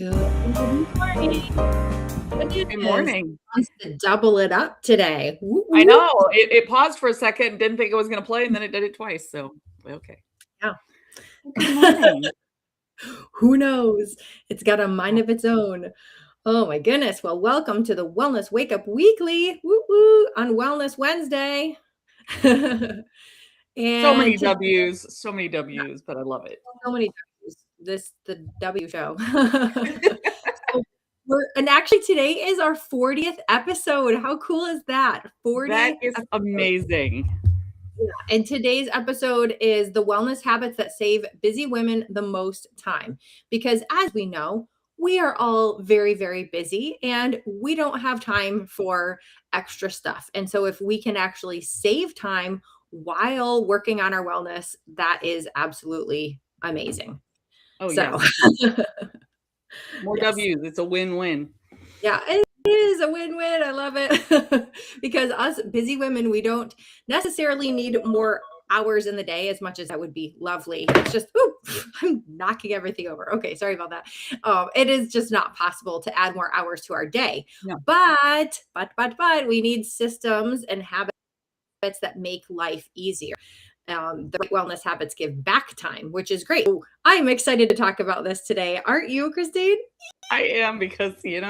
Good morning. Good morning. Wants to double it up today. Woo, I woo. know it paused for a second, didn't think it was going to play, and then it did it twice. So okay. Yeah. Good morning. Who knows? It's got a mind of its own. Oh my goodness. Well, welcome to the Wellness Wake Up Weekly. Woo woo on Wellness Wednesday. So many And W's, but I love it. so many W's. The W show. So and actually today is our 40th episode. How cool is that? 40 That is episodes. amazing. Yeah. And today's episode is the wellness habits that save busy women the most time. Because as we know, we are all very, very busy and we don't have time for extra stuff. And so if we can actually save time while working on our wellness, that is absolutely amazing. Oh So, yes, more yes. W's. It's a win-win. Yeah, it is a win-win. I love it. Because us busy women, we don't necessarily need more hours in the day as much as that would be lovely. It's just, ooh, I'm knocking everything over. Okay, sorry about that. It is just not possible to add more hours to our day. No. But we need systems and habits that make life easier. The right wellness habits give back time, which is great. So I'm excited to talk about this today. Aren't you, Christine? I am because here's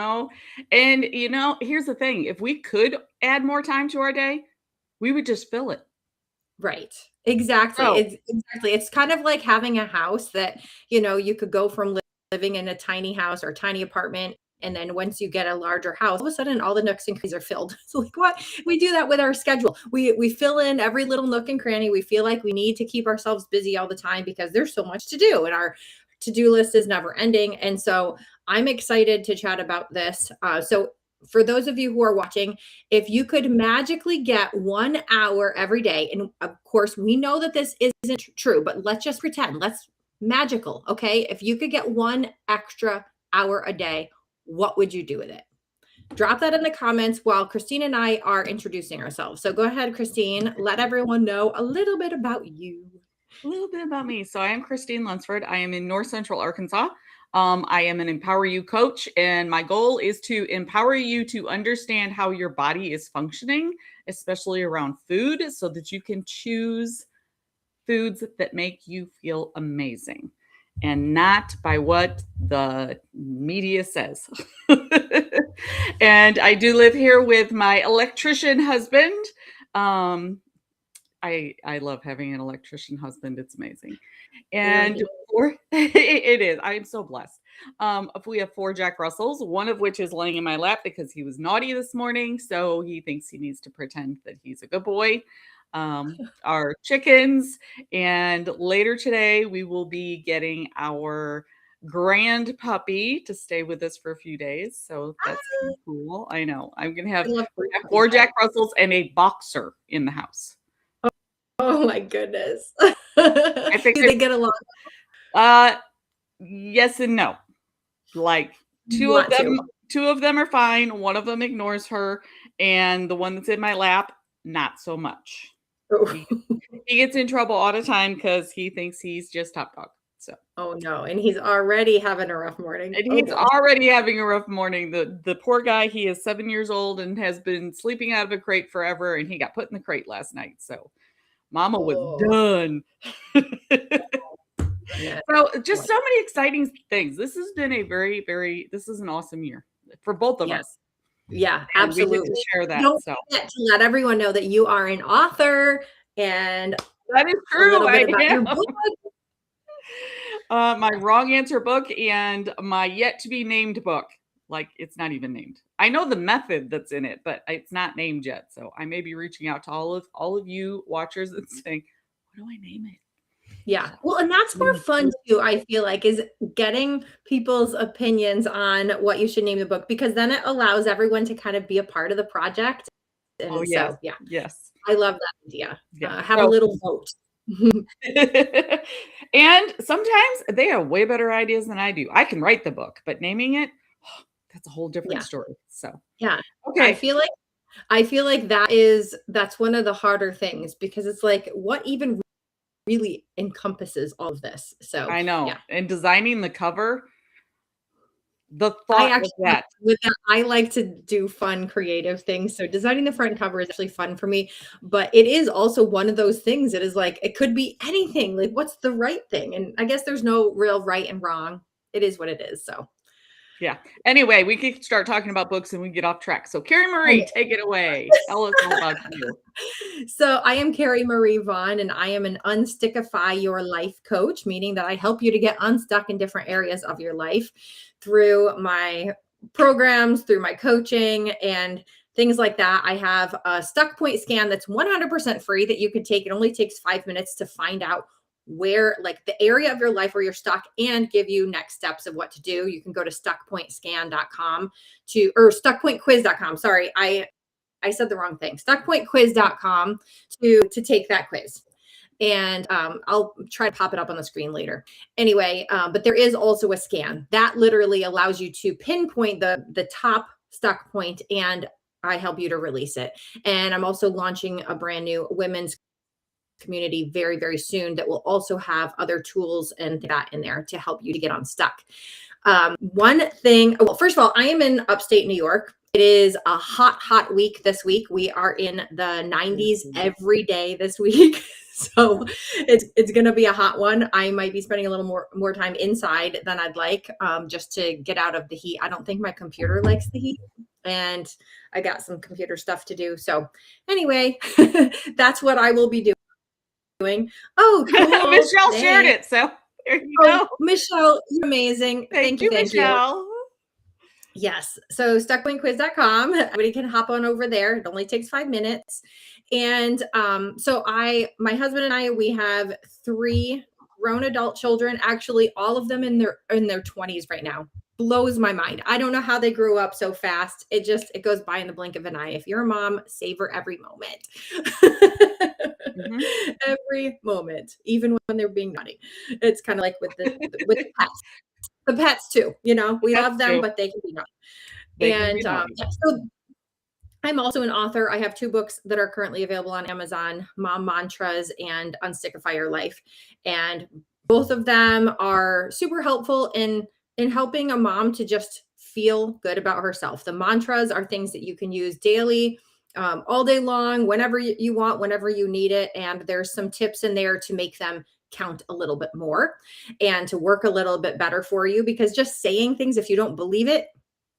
the thing: if we could add more time to our day, we would just fill it. Right. Exactly. So Exactly. It's kind of like having a house that, you could go from living in a tiny house or tiny apartment. And then once you get a larger house, all of a sudden all the nooks and crannies are filled. So like what? We do that with our schedule. We fill in every little nook and cranny. We feel like we need to keep ourselves busy all the time because there's so much to do and our to-do list is never ending. And so I'm excited to chat about this. So for those of you who are watching, if you could magically get 1 hour every day, and of course, we know that this isn't true, but let's just pretend, let's magical, okay? If you could get 1 extra hour a day, what would you do with it? Drop that in the comments while Christine and I are introducing ourselves. So go ahead, Christine, let everyone know a little bit about you. a little bit about me. So I am Christine Lunsford. I am in North Central Arkansas. I am an Empower You coach, and my goal is to empower you to understand how your body is functioning, especially around food, so that you can choose foods that make you feel amazing and not by what the media says. And I do live here with my electrician husband. I love having an electrician husband. It's amazing. And it is. I am so blessed. We have 4 Jack Russells, one of which is laying in my lap because he was naughty this morning. So he thinks he needs to pretend that he's a good boy. Our chickens. And later today, we will be getting our grand puppy to stay with us for a few days. So that's cool. I know. I'm going to have 4 Jack Russells and a boxer in the house. Oh my goodness. I think Do they get along? Yes and no. Like two of them are fine. One of them ignores her, and the one that's in my lap, not so much. Oh. He gets in trouble all the time because he thinks he's just top dog. So. Oh no, and he's already having a rough morning. And he's already having a rough morning. The poor guy, he is 7 years old and has been sleeping out of a crate forever, and he got put in the crate last night. So Mama was done. Yeah. So just so many exciting things. This has been a this is an awesome year for both of us. Yeah, absolutely. We get to share that. Don't forget to let everyone know that you are an author, and that is true. Your book. My wrong answer book and my yet to be named book. Like it's not even named. I know the method that's in it, but it's not named yet. So I may be reaching out to all of you watchers and saying, what do I name it? Yeah. Well, and that's more fun too, I feel like, is getting people's opinions on what you should name the book, because then it allows everyone to kind of be a part of the project. And so, yeah. Yes. I love that idea. Yeah. Have a little vote. And sometimes they have way better ideas than I do. I can write the book, but naming it, that's a whole different story. So, yeah. Okay. I feel like that's one of the harder things, because it's like, what even really encompasses all of this? So I know. Yeah. And designing the cover, The I thought of actually that. with that, I like to do fun, creative things, so designing the front cover is actually fun for me, but it is also one of those things that is like, it could be anything, like, what's the right thing? And I guess there's no real right and wrong. It is what it is, so. Yeah. Anyway, we could start talking about books and we get off track. So Carrie I Marie, take it away. Tell us all about you. So I am Carrie Marie Vaughn, and I am an Unstickify Your Life coach, meaning that I help you to get unstuck in different areas of your life through my programs, through my coaching, and things like that. I have a stuck point scan that's 100% free that you can take. It only takes 5 minutes to find out where, like, the area of your life where you're stuck, and give you next steps of what to do. You can go to stuckpointscan.com or stuckpointquiz.com. Sorry, I said the wrong thing. Stuckpointquiz.com to take that quiz. And I'll try to pop it up on the screen later. Anyway, but there is also a scan that literally allows you to pinpoint the top stuck point, and I help you to release it. And I'm also launching a brand new women's community very, very soon that will also have other tools and that in there to help you to get unstuck. One thing, well, first of all, I am in upstate New York. It is a hot, hot week this week. We are in the 90s every day this week. So it's going to be a hot one. I might be spending a little more time inside than I'd like, just to get out of the heat. I don't think my computer likes the heat, and I got some computer stuff to do. So anyway, that's what I will be doing. Oh, cool. Michelle Thanks. shared it. So there you Oh, go. Michelle, you're amazing. Thank you, Thank you. Michelle. Yes. So stuckpointquiz.com. Everybody can hop on over there. It only takes 5 minutes. And so my husband and I, we have 3 grown adult children, actually all of them in their 20s right now. Blows my mind. I don't know how they grew up so fast. It goes by in the blink of an eye. If you're a mom, savor every moment. Every moment, even when they're being naughty. It's kind of like with the pets. The pets too, we love them, but they can be naughty. They can be naughty. So I'm also an author. I have 2 books that are currently available on Amazon, Mom Mantras and Unstickify Your Life. And both of them are super helpful in helping a mom to just feel good about herself. The mantras are things that you can use daily, all day long, whenever you want, whenever you need it. And there's some tips in there to make them count a little bit more and to work a little bit better for you, because just saying things, if you don't believe it,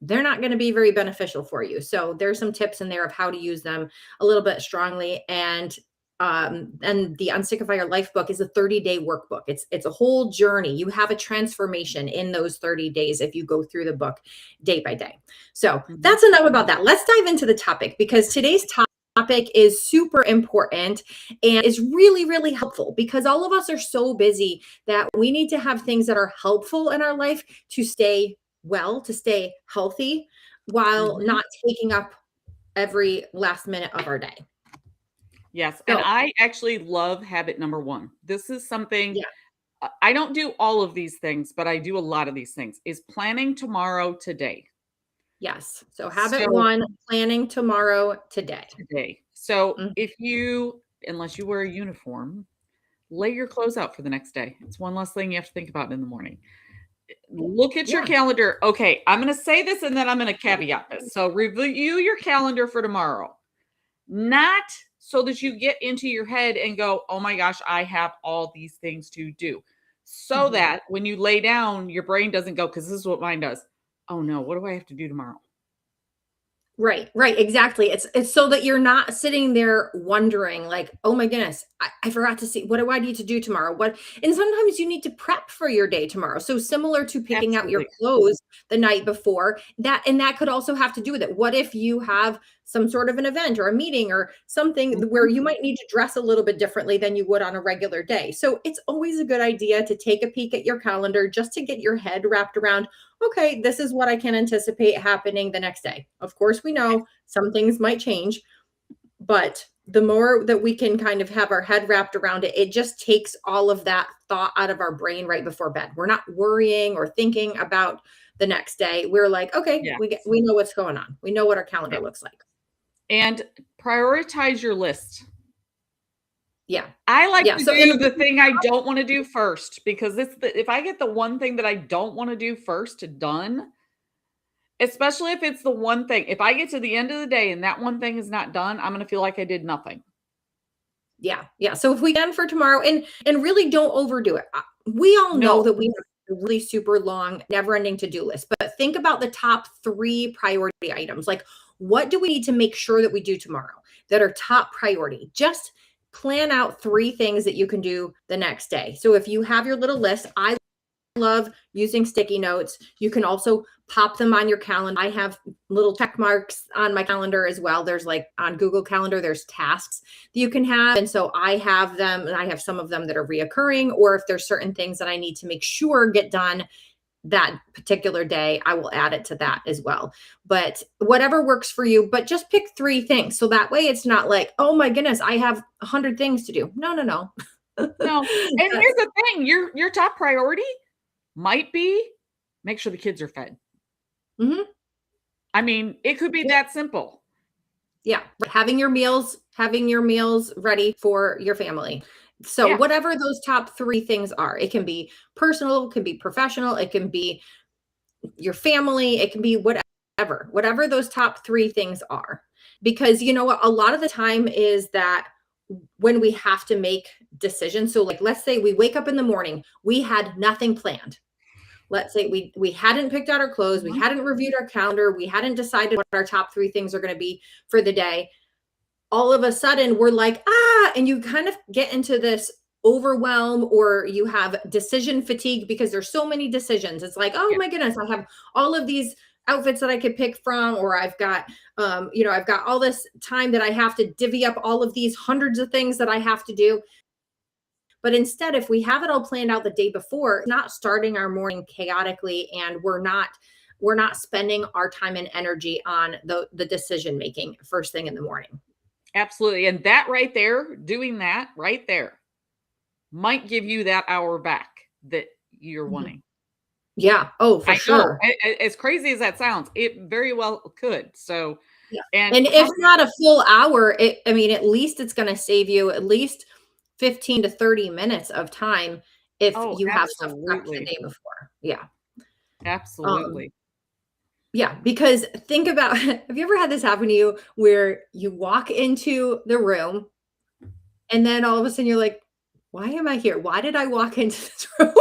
they're not going to be very beneficial for you. So there's some tips in there of how to use them a little bit strongly. And the Unstickify Your Life book is a 30-day workbook. It's a whole journey. You have a transformation in those 30 days if you go through the book day by day. So that's enough about that. Let's dive into the topic, because today's topic is super important and is really, really helpful, because all of us are so busy that we need to have things that are helpful in our life to stay well, to stay healthy, while not taking up every last minute of our day. Yes. And I actually love habit number 1. This is something I don't do all of these things, but I do a lot of these things, is planning tomorrow today. Yes. So habit 1, planning tomorrow today. So unless you wear a uniform, lay your clothes out for the next day. It's one less thing you have to think about in the morning. Look at your calendar. Okay, I'm going to say this and then I'm going to caveat this. So review your calendar for tomorrow. Not so that you get into your head and go, oh my gosh, I have all these things to do. So that when you lay down, your brain doesn't go, because this is what mine does. Oh no, what do I have to do tomorrow? Right, exactly. It's so that you're not sitting there wondering, like, oh my goodness, I forgot to see, what do I need to do tomorrow? And sometimes you need to prep for your day tomorrow. So similar to picking out your clothes the night before, that could also have to do with it. What if you have some sort of an event or a meeting or something where you might need to dress a little bit differently than you would on a regular day? So it's always a good idea to take a peek at your calendar just to get your head wrapped around, okay, this is what I can anticipate happening the next day. Of course, we know some things might change, but the more that we can kind of have our head wrapped around it, it just takes all of that thought out of our brain right before bed. We're not worrying or thinking about the next day. We're like, okay, we know what's going on. We know what our calendar looks like. And prioritize your list. Yeah. I like to do the thing I don't want to do first, because if I get the one thing that I don't want to do first done, Especially if it's the one thing. If I get to the end of the day and that one thing is not done, I'm gonna feel like I did nothing. Yeah, yeah. So if we can for tomorrow, and really don't overdo it. We all know No. that we have a really super long, never-ending to-do list, but think about the top 3 priority items. Like, what do we need to make sure that we do tomorrow that are top priority? Just plan out 3 things that you can do the next day. So if you have your little list, I love using sticky notes. You can also pop them on your calendar. I have little check marks on my calendar as well. There's like on Google Calendar, there's tasks that you can have. And so I have them, and I have some of them that are reoccurring, or if there's certain things that I need to make sure get done that particular day, I will add it to that as well. But whatever works for you, but just pick 3 things. So that way it's not like, oh my goodness, I have 100 things to do. No, no, no. No. And here's the thing, your top priority might be make sure the kids are fed. Mhm. I mean, it could be that simple. Yeah, having your meals ready for your family. So Yeah. whatever those top 3 things are, it can be personal, it can be professional, it can be your family, it can be whatever those top 3 things are. Because you know what, a lot of the time is that when we have to make decisions, so like let's say we wake up in the morning, we had nothing planned. Let's say we hadn't picked out our clothes, we Mhm. hadn't reviewed our calendar, we hadn't decided what our top 3 things are going to be for the day. All of a sudden we're like, and you kind of get into this overwhelm, or you have decision fatigue because there's so many decisions. It's like, oh Yeah. my goodness, I have all of these outfits that I could pick from, or I've got I've got all this time that I have to divvy up all of these hundreds of things that I have to do. But instead, if we have it all planned out the day before, not starting our morning chaotically, and we're not spending our time and energy on the decision making first thing in the morning. Absolutely. And that right there, doing that right there might give you that hour back that you're Mhm. wanting. Yeah. Oh, for I know. sure. As crazy as that sounds, it very well could. So, Yeah. and And how if not a full hour, I mean, at least it's going to save you at least 15 to 30 minutes of time if oh, you have stuff prepped the absolutely. day before. Yeah. Um, Absolutely. yeah, because think about, have you ever had this happen to you where you walk into the room and then all of a sudden you're like, why am I here? Why did I walk into this room?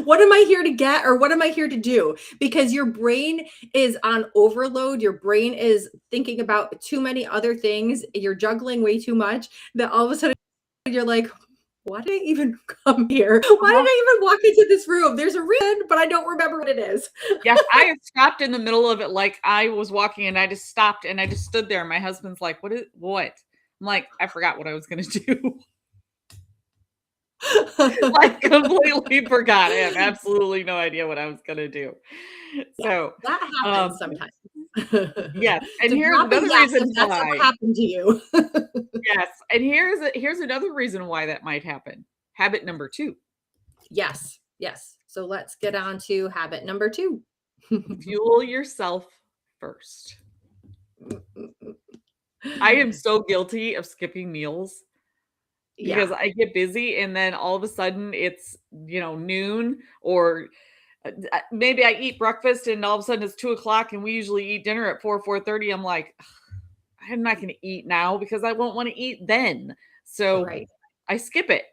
What am I here to get, or what am I here to do? Because your brain is on overload. Your brain is thinking about too many other things. You're juggling way too much that all of a sudden you're like, why did I even come here? Why did Uh-huh. I even walk into this room? There's a reason, but I don't remember what it is. Yes, I have stopped in the middle of it. Like I was walking and I just stopped and I just stood there. My husband's like, what? I'm like, I forgot what I was going to do. Like completely forgot. I have absolutely no idea what I was going to do. Yeah, So, that happens um, sometimes. yes. And So here's drop a another yes reason if that's ever why. happened to you. Yes. And here's another reason why that might happen. Habit number 2, Yes, yes. So let's get on to habit number 2. fuel yourself first. I am so guilty of skipping meals because Yeah, I get busy and then all of a sudden it's, noon or maybe I eat breakfast and all of a sudden it's 2 o'clock and we usually eat dinner at 4:30. I'm like, "Ugh, I'm not going to eat now because I won't want to eat then. So right. I skip it.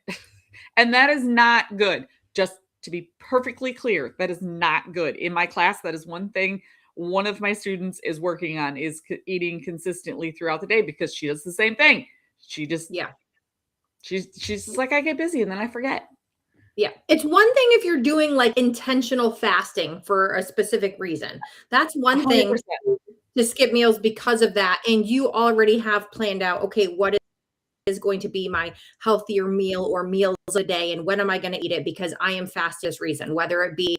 And that is not good. Just to be perfectly clear, that is not good. In my class, that is one thing one of my students is working on is eating consistently throughout the day because she does the same thing. She just Yeah, she's just like I get busy and then I forget. yeah. It's one thing if you're doing, like, intentional fasting for a specific reason. That's one thing 100%. to skip meals because of that, and you already have planned out, "Okay, what is going to be my healthier meal or meals a day, and when am I gonna eat it because I am fasting this reason," whether it be,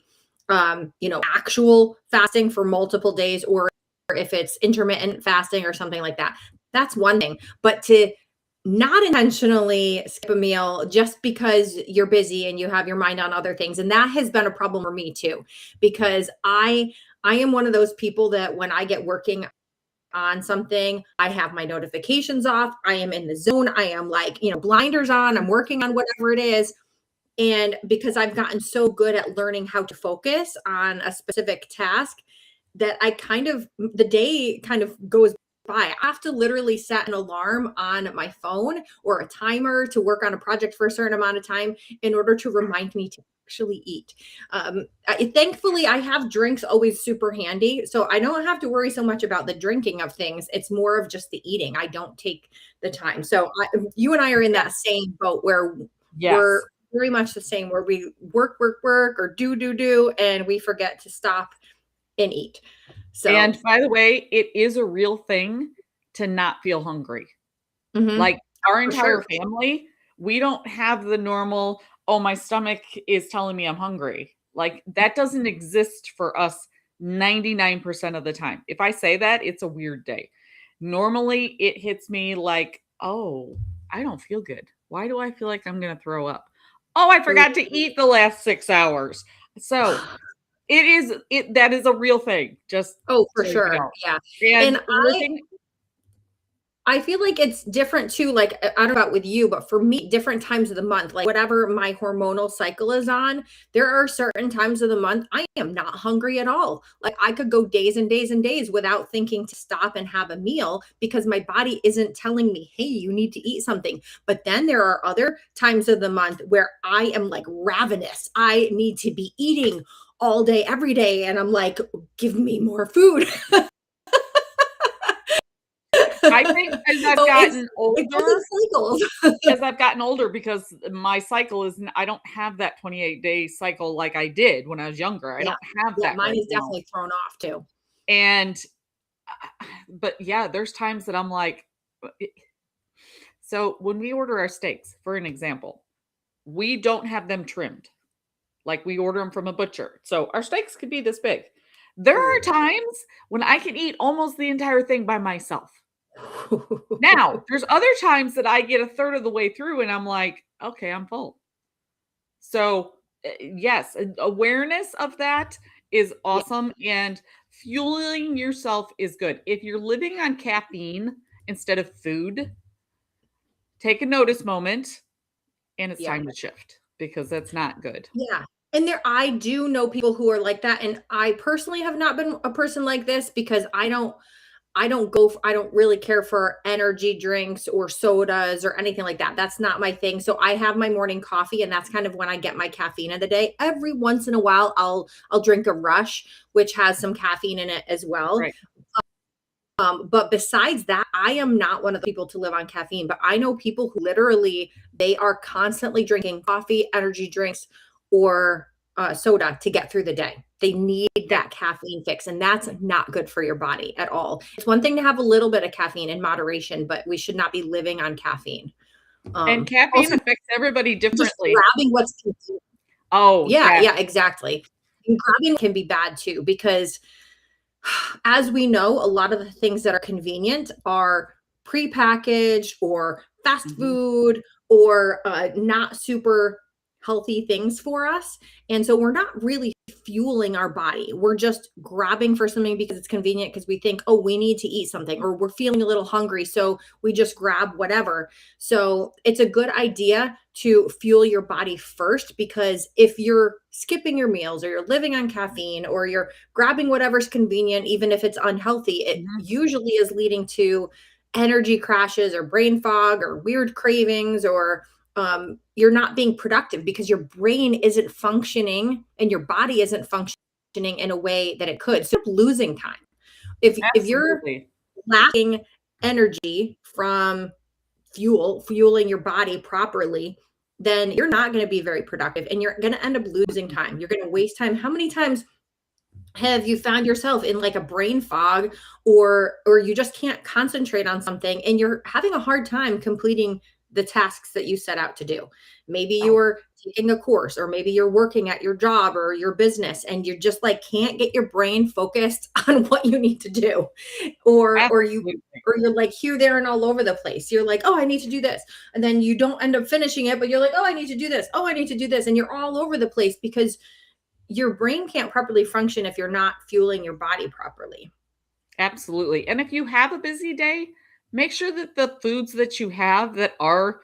actual fasting for multiple days, or if it's intermittent fasting or something like that. That's one thing, but to not intentionally skip a meal just because you're busy and you have your mind on other things, and that has been a problem for me too, because I am one of those people that when I get working on something, I have my notifications off. I am in the zone. I am like, blinders on. I'm working on whatever it is. And because I've gotten so good at learning how to focus on a specific task, that I kind of the day kind of goes by. I have to literally set an alarm on my phone or a timer to work on a project for a certain amount of time in order to remind me to actually eat. Thankfully, I have drinks always super handy, so I don't have to worry so much about the drinking of things. It's more of just the eating. I don't take the time. So you and I are in Yeah. that same boat where we're Yes. very much the same, where we work, work, work, or do, and we forget to stop and eat. So, And by the way, it is a real thing to not feel hungry. mhm, Like, our for entire sure. family, we don't have the normal, "Oh, my stomach is telling me I'm hungry." Like, that doesn't exist for us 99% of the time. If I say that, it's a weird day. Normally, it hits me like, "Oh, I don't feel good. Why do I feel like I'm gonna throw up? Oh, I Ooh. forgot to eat the last 6 hours." So, that is a real thing, just Oh, for so you sure, know. yeah, And and living I feel like it's different too, like, I don't know about with you, but for me, different times of the month, like, whatever my hormonal cycle is on, there are certain times of the month I am not hungry at all. Like, I could go days and days and days without thinking to stop and have a meal because my body isn't telling me, "Hey, you need to eat something." But then there are other times of the month where I am, like, ravenous. I need to be eating all day, every day, and I'm like, "Give me more food." I think as I've So gotten it goes in older cycles. as I've gotten older because my cycle is I don't have that 28-day cycle like I did when I was younger. I Yeah. don't have Yeah, that mine right is now. definitely thrown off too. And but yeah, there's times that I'm like so when we order our steaks, for an example, we don't have them trimmed. Like we order them from a butcher. So our steaks could be this big. There are Ooh. times when I can eat almost the entire thing by myself. Now, there's other times that I get a third of the way through and I'm like, "Okay, I'm full." So, yes, awareness of that is Yeah, awesome, and fueling yourself is good. If you're living on caffeine instead of food, take a notice moment, and it's yeah, time to shift because that's not good. yeah. And there I do know people who are like that, and I personally have not been a person like this because I don't really care for energy drinks or sodas or anything like that. That's not my thing. So I have my morning coffee and that's kind of when I get my caffeine of the day. Every once in a while I'll drink a Rush, which has some caffeine in it as well. Right. But besides that, I am not one of the people to live on caffeine, but I know people who literally they are constantly drinking coffee, energy drinks, or soda to get through the day. They need Yeah. that caffeine fix, and that's not good for your body at all. It's one thing to have a little bit of caffeine in moderation, but we should not be living on caffeine. And caffeine Also, affects everybody just differently. grabbing what's convenient. Oh, Yeah, yes. yeah, exactly. And grabbing can be bad too because as we know, a lot of the things that are convenient are prepackaged or fast Mhm. food or not super healthy things for us. And so we're not really fueling our body. We're just grabbing for something because it's convenient because we think, oh, we need to eat something or we're feeling a little hungry. So we just grab whatever. So it's a good idea to fuel your body first because if you're skipping your meals or you're living on caffeine or you're grabbing whatever's convenient, even if it's unhealthy, it Mhm. usually is leading to energy crashes or brain fog or weird cravings or you're not being productive because your brain isn't functioning and your body isn't functioning in a way that it could. So you're losing time. If you're Absolutely. lacking energy from fueling your body properly, then you're not going to be very productive and you're going to end up losing Mhm. time. You're going to waste time. How many times have you found yourself in like a brain fog or you just can't concentrate on something and you're having a hard time completing the tasks that you set out to do? Maybe Oh, you're taking a course or maybe you're working at your job or your business and you just like can't get your brain focused on what you need to do absolutely. or you're like here there and all over the place. You're like, oh, I need to do this, and then you don't end up finishing it, but you're like, oh, I need to do this, oh, I need to do this, and you're all over the place because your brain can't properly function if you're not fueling your body properly. Absolutely. And if you have a busy day, make sure that the foods that you have that are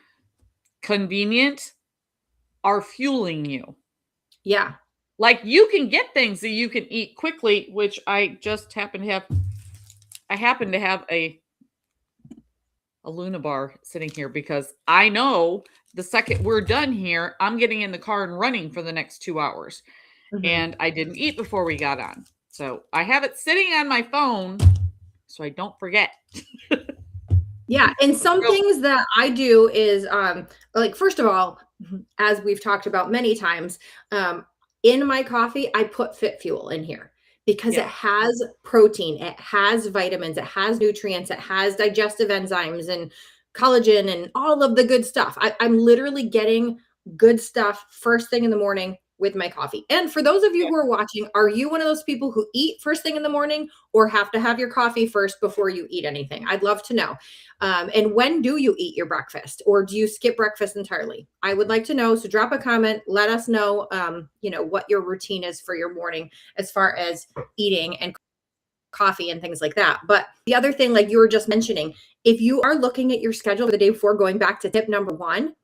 convenient are fueling you. Yeah. Like, you can get things that you can eat quickly, which I happen to have a Luna bar sitting here because I know the second we're done here, I'm getting in the car and running for the next 2 hours. Mhm. And I didn't eat before we got on. So I have it sitting on my phone so I don't forget. Yeah, and some Real things that I do is, like, first of all, as we've talked about many times, in my coffee, I put Fit Fuel in here because it Yeah. has protein, it has vitamins, it has nutrients, it has digestive enzymes and collagen and all of the good stuff. I'm literally getting good stuff first thing in the morning with my coffee. And for those of you Yeah. who are watching, are you one of those people who eat first thing in the morning or have to have your coffee first before you eat anything? I'd love to know. And when do you eat your breakfast, or do you skip breakfast entirely? I would like to know. So drop a comment. Let us know, what your routine is for your morning as far as eating and coffee and things like that. But the other thing, like you were just mentioning, if you are looking at your schedule for the day before, going back to tip number one,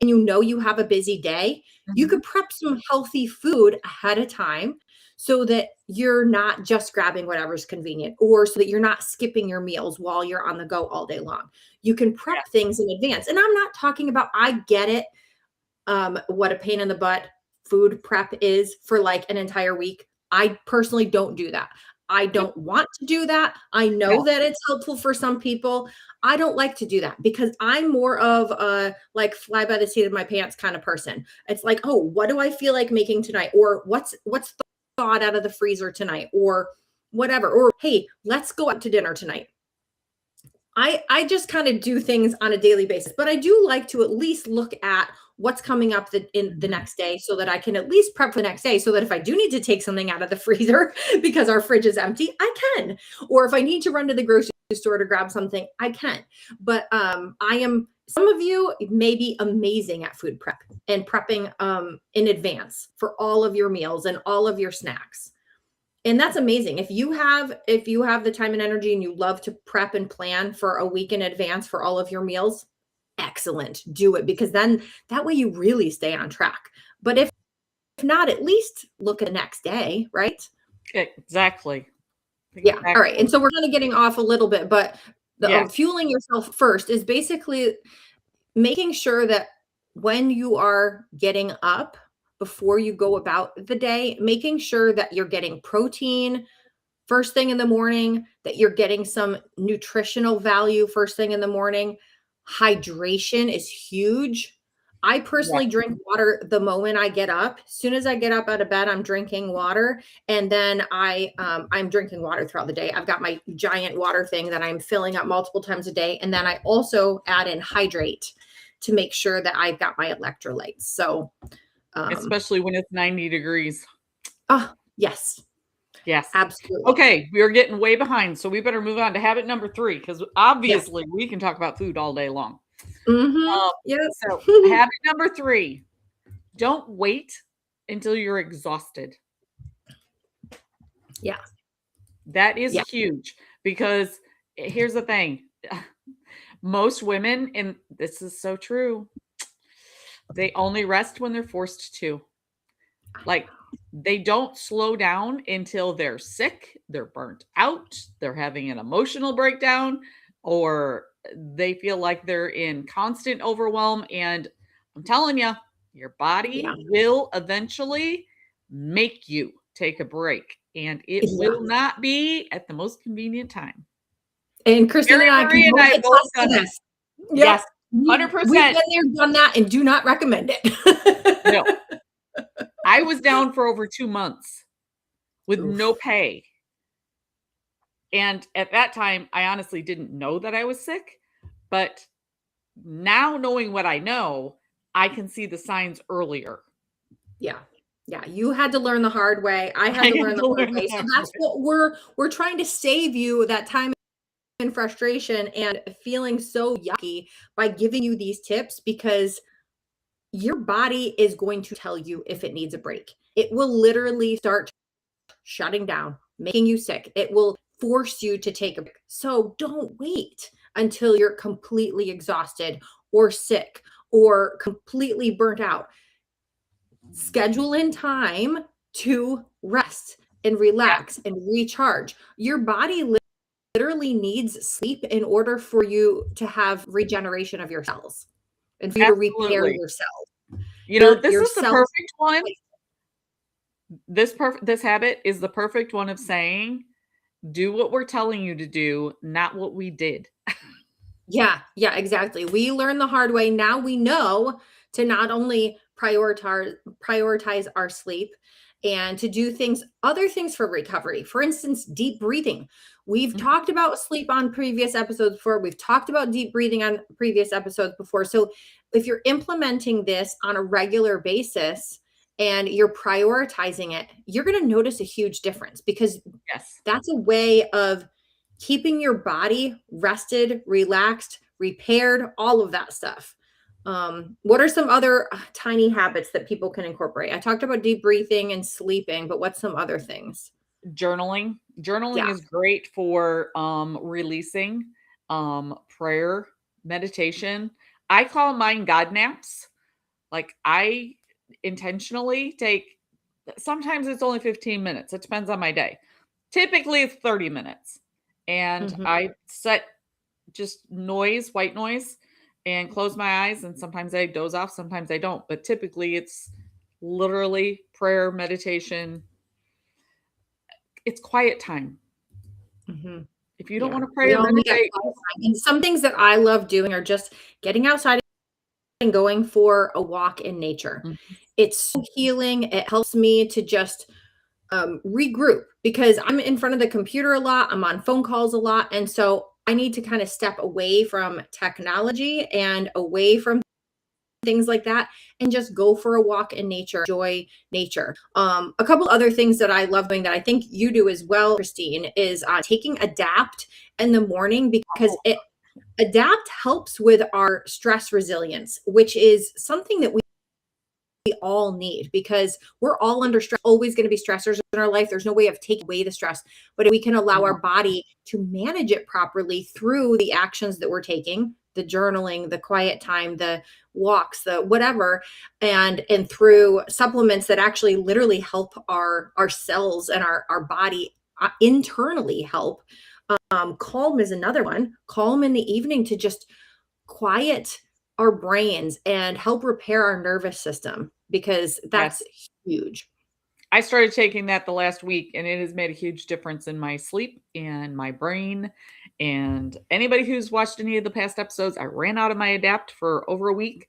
and you know you have a busy day, you Mhm. could prep some healthy food ahead of time so that you're not just grabbing whatever's convenient, or so that you're not skipping your meals while you're on the go all day long. You can Yeah. prep things in advance. And I'm not talking about, I get it, what a pain in the butt food prep is for like an entire week. I personally don't do that. I Yep. don't want to do that. I know No. that it's helpful for some people. I don't like to do that because I'm more of a like fly by the seat of my pants kind of person. It's like, oh, what do I feel like making tonight? Or what's thawed out of the freezer tonight? Or whatever. Or hey, let's go out to dinner tonight. I just kind of do things on a daily basis, but I do like to at least look at what's coming up in the Mhm. next day so that I can at least prep for the next day so that if I do need to take something out of the freezer because our fridge is empty, I can. Or if I need to run to the grocery store to grab something, I can. But I am some of you may be amazing at food prep and prepping in advance for all of your meals and all of your snacks. And that's amazing. If you have the time and energy and you love to prep and plan for a week in advance for all of your meals, excellent. Do it because then that way you really stay on track. But if not, at least look at the next day, right? Exactly. Yeah. All right. And Exactly. so we're kind of getting off a little bit, but the Yes. fueling yourself first is basically making sure that when you are getting up before you go about the day, making sure that you're getting protein, first thing in the morning, that you're getting some nutritional value first thing in the morning. Hydration is huge. I Yeah. personally drink water the moment I get up. As soon as I get up out of bed, I'm drinking water, and then I'm drinking water throughout the day. I've got my giant water thing that I'm filling up multiple times a day, and then I also add in hydrate to make sure that I've got my electrolytes. So, um, Especially when it's 90 degrees. oh yes, Yes. absolutely, Okay, we are getting way behind, so we better move on to habit number 3 because yeah. obviously we can talk about food all day long. Mm-hmm. Um, Yep. so habit number 3, don't wait until you're exhausted. Yeah. That is Yeah. huge because here's the thing. Most women, and this is so true, they only rest when they're forced to. Like, they don't slow down until they're sick, they're burnt out, they're having an emotional breakdown, or they feel like they're in constant overwhelm. And I'm telling you, your body Yeah. will eventually make you take a break, and it Yeah. will not be at the most convenient time. And Kristen and Mary I can Marie and both I have both attest to done it. this. Yep. Yes, We've 100%. been there, done that, and do not recommend No, it. I was down for over 2 months with no Oof. pay. And at that time, I honestly didn't know that I was sick, but now knowing what I know, I can see the signs earlier. Yeah. Yeah. You had to learn the hard way. I I had to learn had the to hard learn the way. So hard that's way. what we're trying to save you that time and frustration and feeling so yucky by giving you these tips because your body is going to tell you if it needs a break. It will literally start shutting down, making you sick. It will force you to take a break. So don't wait until you're completely exhausted or sick or completely burnt out. Schedule in time to rest and relax and recharge. Your body literally needs sleep in order for you to have regeneration of your cells and for you to repair Absolutely. your cells. This Your is the cells. perfect one. This habit is the perfect one of saying, "Do what we're telling you to do, not what we did." Yeah, yeah, exactly. We learned the hard way. Now we know to not only prioritize our sleep and to do other things for recovery. For instance, deep breathing. We've Mhm. talked about sleep on previous episodes before. We've talked about deep breathing on previous episodes before. So if you're implementing this on a regular basis and you're prioritizing it, you're going to notice a huge difference because Yes. that's a way of keeping your body rested, relaxed, repaired, all of that stuff. What are some other tiny habits that people can incorporate? I talked about deep breathing and sleeping, but what's some other things? Journaling. Journaling Yeah. is great for, releasing, prayer, meditation. I call mine God naps. Like, I intentionally take sometimes it's only 15 minutes. It depends on my day. Typically, it's 30 minutes. And Mhm. I set just noise, white noise, and close my eyes. And sometimes I doze off, sometimes I don't. But typically, it's literally prayer, meditation. It's quiet time. Mhm. If you don't Yeah. want to pray We or all need that meditate, quiet time. And some things that I love doing are just getting outside and going for a walk in nature. Mhm. It's so healing. It helps me to just regroup because I'm in front of the computer a lot. I'm on phone calls a lot. And so I need to kind of step away from technology and away from things like that and just go for a walk in nature, enjoy nature. A couple other things that I love doing that I think you do as well, Christine, is taking Adapt in the morning because Oh, it Adapt helps with our stress resilience, which is something that we all need because we're all under stress, always going to be stressors in our life. There's no way of taking away the stress, but if we can allow our no. body to manage it properly through the actions that we're taking, the journaling, the quiet time, the walks, the whatever, and through supplements that actually literally help our cells and our body internally help. Calm is another one. Calm in the evening to just quiet our brains and help repair our nervous system because that's Yes. huge. I started taking that the last week, and it has made a huge difference in my sleep and my brain. And anybody who's watched any of the past episodes, I ran out of my Adapt for over a week.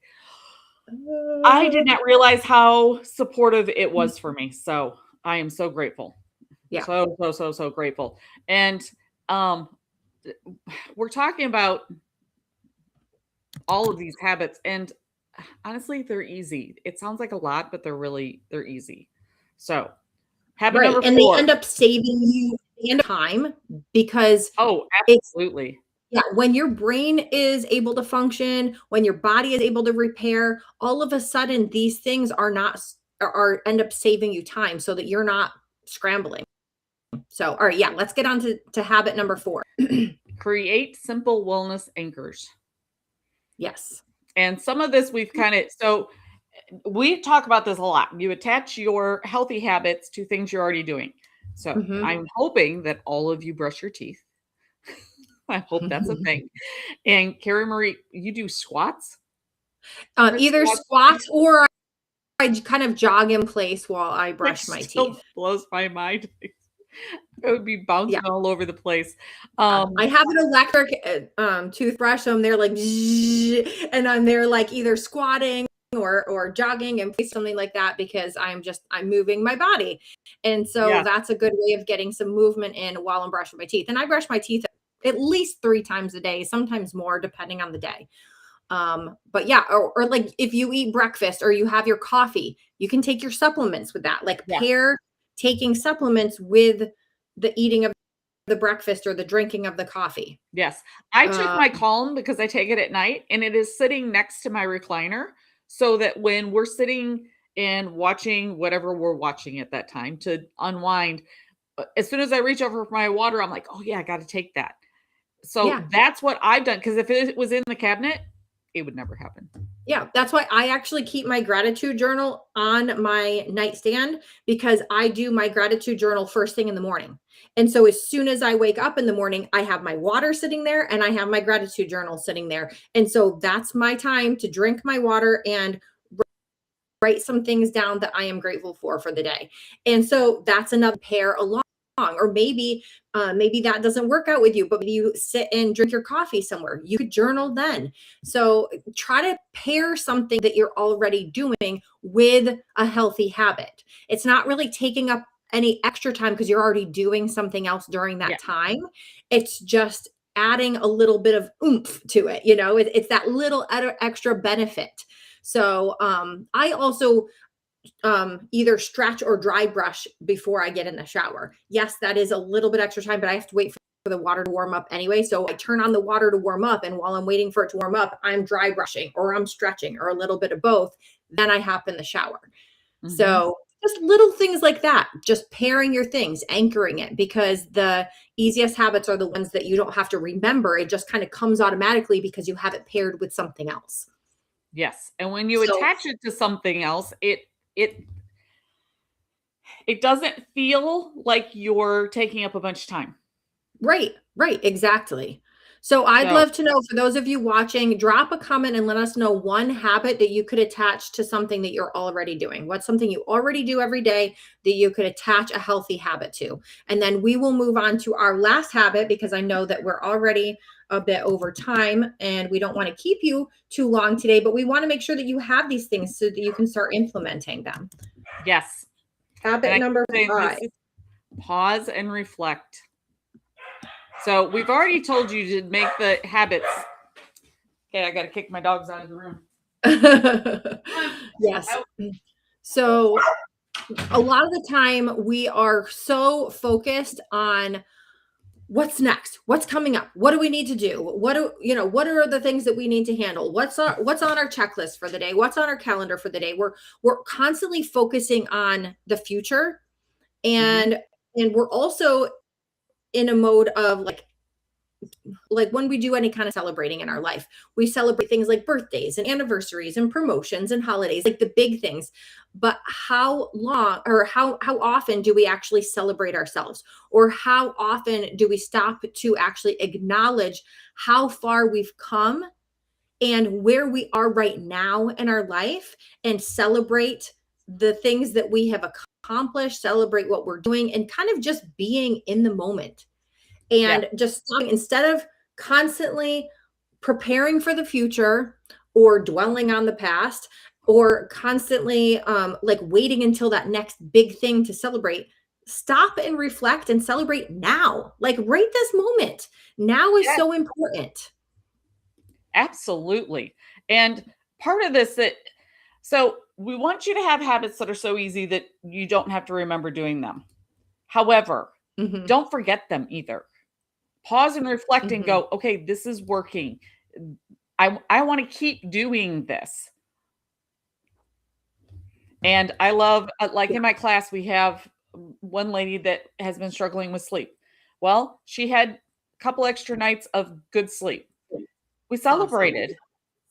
I did not realize how supportive it was for me. So I am so grateful. Yeah. So, so, so, so grateful. And um, we're talking about all of these habits, and honestly, they're easy. It sounds like a lot, but they're easy. So, habit Right. number And they 4. end up saving you and time because Oh, it's absolutely. yeah, when your brain is able to function, when your body is able to repair, all of a sudden these things are not are end up saving you time so that you're not scrambling. So, all right, yeah, let's get on to habit number 4. Create simple wellness anchors. Yes. And some of this we've kind of so we talk about this a lot. You attach your healthy habits to things you're already doing. So, Mhm. I'm hoping that all of you brush your teeth. I hope that's a thing. And Carrie Marie, you do squats? Brisk Either squats? squats or I kind of jog in place while I Which brush my still teeth. blows my mind. I would be Yeah. bouncing all over the place. I have an electric, toothbrush, so I'm there like, and I'm there like either squatting or jogging and something like that because I'm moving my body. And so Yes, that's a good way of getting some movement in while I'm brushing my teeth. And I brush my teeth at least 3 times a day, sometimes more depending on the day. But yeah, or like if you eat breakfast or you have your coffee, you can take your supplements with that. Like yes, pair taking supplements with the eating of the breakfast or the drinking of the coffee. yes. I took Uh, my Calm because I take it at night, and it is sitting next to my recliner so that when we're sitting and watching whatever we're watching at that time to unwind, as soon as I reach over for my water, I'm like, "Oh, yeah, I gotta take that." So yeah, that's what I've done. Because if it was in the cabinet, it would never happen. Yeah, that's why I actually keep my gratitude journal on my nightstand because I do my gratitude journal first thing in the morning. And so as soon as I wake up in the morning, I have my water sitting there and I have my gratitude journal sitting there. And so that's my time to drink my water and write some things down that I am grateful for the day. And so that's another pair along. Or maybe that doesn't work out with you, but you sit and drink your coffee somewhere. You could journal then. So try to pair something that you're already doing with a healthy habit. It's not really taking up any extra time because you're already doing something else during Yeah. that time. It's just adding a little bit of oomph to it. It's that little extra benefit. So I also either stretch or dry brush before I get in the shower. Yes, that is a little bit extra time, but I have to wait for the water to warm up anyway. So I turn on the water to warm up. And while I'm waiting for it to warm up, I'm dry brushing or I'm stretching or a little bit of both. Then I hop in the shower. Mhm. So just little things like that, just pairing your things, anchoring it, because the easiest habits are the ones that you don't have to remember. It just kind of comes automatically because you have it paired with something else. Yes, and when you So attach it to something else, it it doesn't feel like you're taking up a bunch of time. right, exactly. So I'd So, love to know, for those of you watching, drop a comment and let us know one habit that you could attach to something that you're already doing. What's something you already do every day that you could attach a healthy habit to? And then we will move on to our last habit because I know that we're already a bit over time and we don't want to keep you too long today, but we want to make sure that you have these things so that you can start implementing them. yes, and Habit I keep number saying this, 5. pause and reflect. So, we've already told you to make the habits. Okay, I gotta kick my dogs out of the room. Come Yes. on, out. So a lot of the time we are so focused on what's next, what's coming up, what do we need to do, what are the things that we need to handle, what's on our checklist for the day, what's on our calendar for the day. We're constantly focusing on the future, Mhm. and we're also in a mode of like when we do any kind of celebrating in our life, we celebrate things like birthdays and anniversaries and promotions and holidays, like the big things. But how long or how often do we actually celebrate ourselves? Or how often do we stop to actually acknowledge how far we've come and where we are right now in our life, and celebrate the things that we have accomplished, celebrate what we're doing, and kind of just being in the moment, Yeah, and just instead of constantly preparing for the future or dwelling on the past or constantly like waiting until that next big thing to celebrate. Stop and reflect and celebrate now, like right this moment. Now is yes, so important. absolutely, and part of this that so we want you to have habits that are so easy that you don't have to remember doing them. However, Hmm. don't forget them either. Pause and reflect and Hmm. go, "Okay, this is working. I wanna keep doing this." And I love like Yeah, in my class, we have one lady that has been struggling with sleep. Well, she had a couple extra nights of good sleep. We awesome. celebrated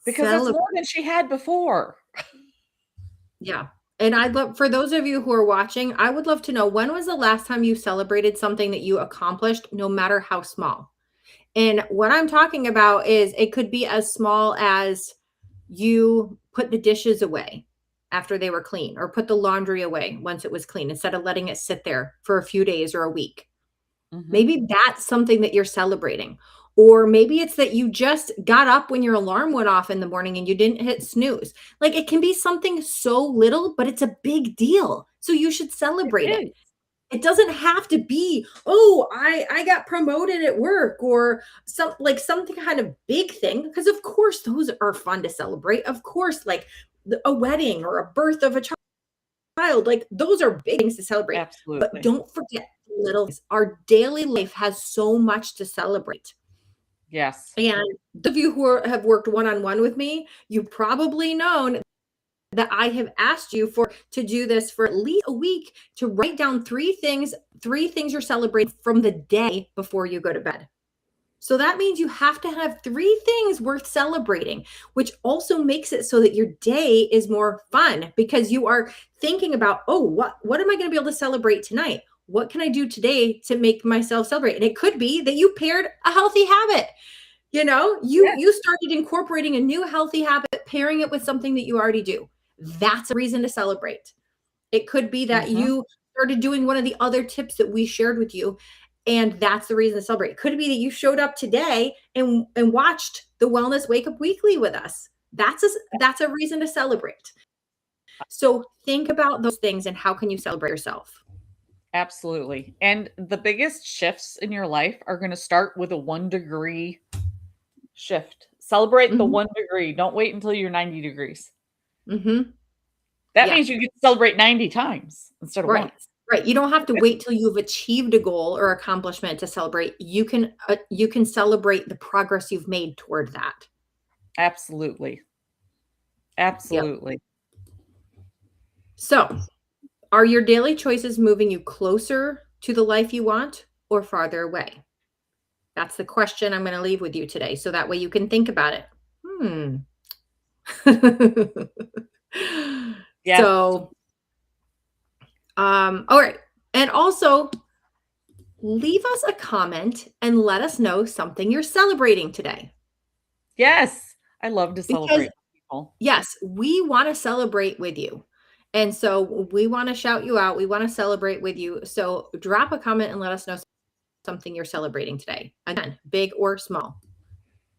because that's Celebrate. more than she had before. Yeah. And I'd love, for those of you who are watching, I would love to know, when was the last time you celebrated something that you accomplished, no matter how small? And what I'm talking about is it could be as small as you put the dishes away after they were clean, or put the laundry away once it was clean instead of letting it sit there for a few days or a week. Mhm. Maybe that's something that you're celebrating. Or maybe it's that you just got up when your alarm went off in the morning and you didn't hit snooze. Like, it can be something so little, but it's a big deal. So you should It celebrate it. is. It doesn't have to be, "Oh, I got promoted at work," or something kind of big thing, because of course those are fun to celebrate. Of course, like a wedding or a birth of a child, like those are big things to celebrate. But Absolutely. don't forget the little things. Our daily life has so much to celebrate. Yes. And those of you who have worked one-on-one with me, you probably known that I have asked you for to do this for at least a week, to write down three things you're celebrating from the day before you go to bed. So that means you have to have 3 things worth celebrating, which also makes it so that your day is more fun because you are thinking about, "Oh, what am I gonna be able to celebrate tonight? What can I do today to make myself celebrate?" And it could be that you paired a healthy habit. You know, you Yes. you started incorporating a new healthy habit, pairing it with something that you already do. That's a reason to celebrate. It could be that Mhm. you started doing one of the other tips that we shared with you, and that's the reason to celebrate. It could be that you showed up today and watched the Wellness Wake Up Weekly with us. That's a reason to celebrate. So think about those things and how can you celebrate yourself? Absolutely. And the biggest shifts in your life are going to start with a 1 degree shift. Celebrate the Mhm, 1 degree. Don't wait until you're 90 degrees. mhm. That Yeah. means you get to celebrate 90 times instead of Right. once. Right. You don't have to wait till you've achieved a goal or accomplishment to celebrate. You can celebrate the progress you've made toward that. Absolutely. Yep. Absolutely. So, are your daily choices moving you closer to the life you want or farther away? That's the question I'm going to leave with you today. So that way you can think about it. Hmm. Yeah. So, all right. And also, leave us a comment and let us know something you're celebrating today. Yes. I love to Because celebrate people. yes, we wanna celebrate with you. And so we wanna shout you out, we wanna celebrate with you. So drop a comment and let us know something you're celebrating today. Again, big or small,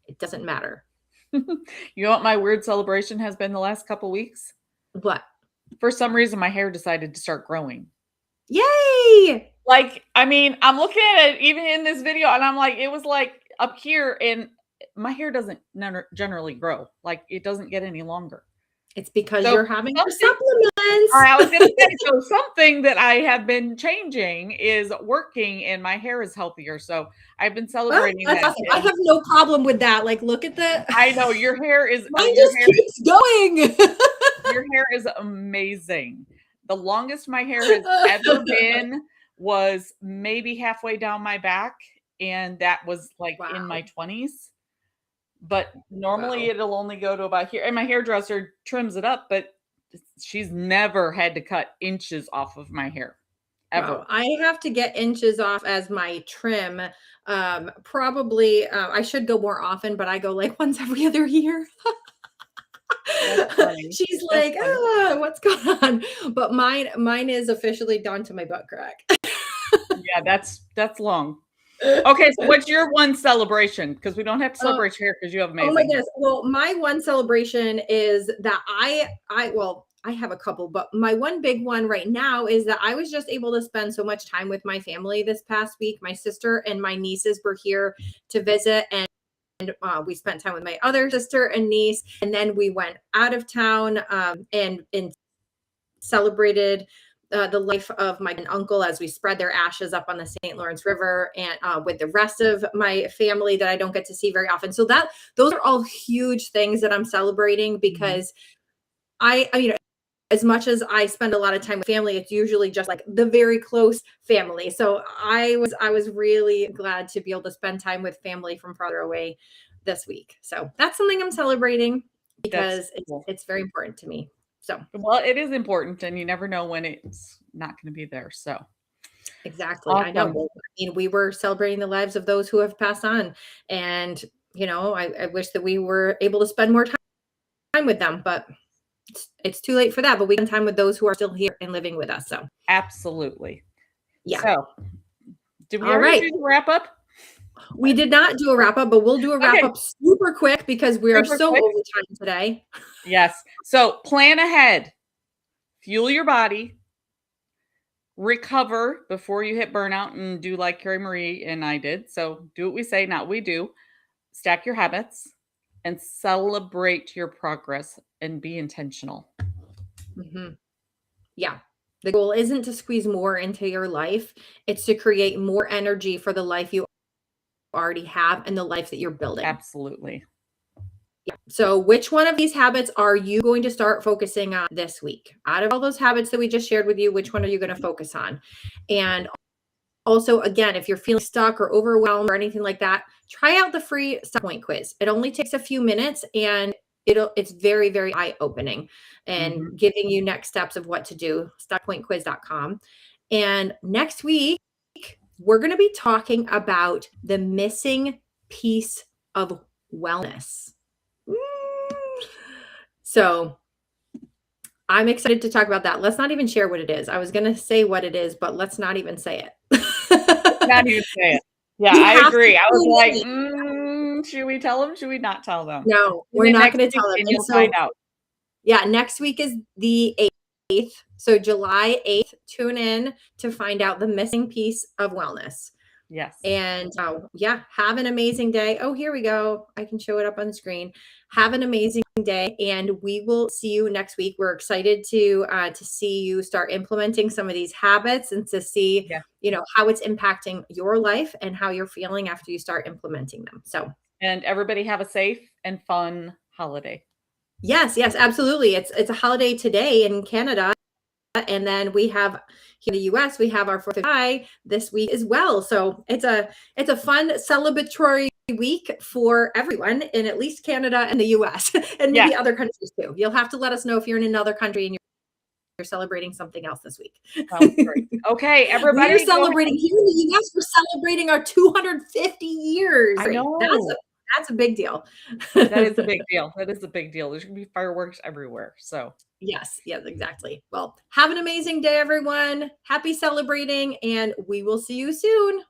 it doesn't matter. You know what my weird celebration has been the last couple weeks? What? For some reason, my hair decided to start growing. Yay! Like, I mean, I'm looking at it even in this video, and I'm like, it was like up here, and my hair doesn't generally grow. Like, it doesn't get any longer. It's because So you're having your something I was gonna supplements. say, so something that I have been changing is working, and my hair is healthier. So I've been Well, celebrating that's that, awesome. I and have no problem with that. Like, look at the I know your hair is mine just keeps going. your hair is amazing. The longest my hair has ever been was maybe halfway down my back, and that was, like, in my Wow, 20s, but normally wow. it'll only go to about here, and my hairdresser trims it up, but she's never had to cut inches off of my hair, Wow, ever. I have to get inches off as my trim. Probably, I should go more often, but I go like once every other year. That's funny. She's That's like, funny. "Ah, what's going on?" But mine is officially down to my butt crack. Yeah, that's long. Okay, so what's your one celebration? Because we don't have to Uh, celebrate your hair because you have oh my amazing hair. goodness. Well, my one celebration is that I have a couple, but my one big one right now is that I was just able to spend so much time with my family this past week. My sister and my nieces were here to visit, and we spent time with my other sister and niece, and then we went out of town and celebrated the life of my uncle as we spread their ashes up on the St. Lawrence River, and with the rest of my family that I don't get to see very often. So that those are all huge things that I'm celebrating Mhm. because as much as I spend a lot of time with family, it's usually just like the very close family. So I was really glad to be able to spend time with family from farther away this week. So that's something I'm celebrating That's because it's cool. it's very important to me. So Well, it is important, and you never know when it's not gonna be there, so exactly. I know. awesome. Well, I mean, we were celebrating the lives of those who have passed on. And, I wish that we were able to spend more time with them, but it's too late for that. But we can time with those who are still here and living with us. So Absolutely. yeah. So, did we All already right. do the wrap up? We did not do a wrap up, but we'll do a wrap Okay, up super quick because we are super so quick. over time today. Yes. So, plan ahead, fuel your body, recover before you hit burnout and do like Carrie Marie and I did. So, do what we say, not what we do. Stack your habits and celebrate your progress and be intentional. Mhm. Yeah. The goal isn't to squeeze more into your life, it's to create more energy for the life you already have and the life that you're building. Absolutely. Yeah. So, which one of these habits are you going to start focusing on this week? Out of all those habits that we just shared with you, which one are you going to focus on? And also, again, if you're feeling stuck or overwhelmed or anything like that, try out the free Stock Point quiz. It only takes a few minutes, and it's very, very eye-opening and Mhm. giving you next steps of what to do. Stockpointquiz.com. And next week, we're going to be talking about the missing piece of wellness. So I'm excited to talk about that. Let's not even share what it is. I was going to say what it is, but let's not even say Let's not it. even say it. Yeah, You I have to agree. I was tune like, in. should we tell them? Should we not tell them? No, Tune we're in not next going to week tell them. and And you'll find so, out. yeah, next week is the 8th. So July 8th, tune in to find out the missing piece of wellness. Yes. And yeah, have an amazing day. Oh, here we go. I can show it up on the screen. Have an amazing day, and we will see you next week. We're excited to see you start implementing some of these habits and to see, Yeah. how it's impacting your life and how you're feeling after you start implementing them. So And everybody have a safe and fun holiday. yes, yes, absolutely. It's a holiday today in Canada. And then we have here in the US, we have our 4th of July this week as well. So it's a fun celebratory week for everyone in at least Canada and the US and Yeah, maybe other countries too. You'll have to let us know if you're in another country and you're celebrating something else this week. sounds great. Okay, We're everybody go ahead. celebrating here in the US, we're celebrating our 250 years. I know. That's a big deal. That is a big deal. That is a big deal. There's gonna be fireworks everywhere. So Yes, yes, exactly. Well, have an amazing day, everyone. Happy celebrating, and we will see you soon.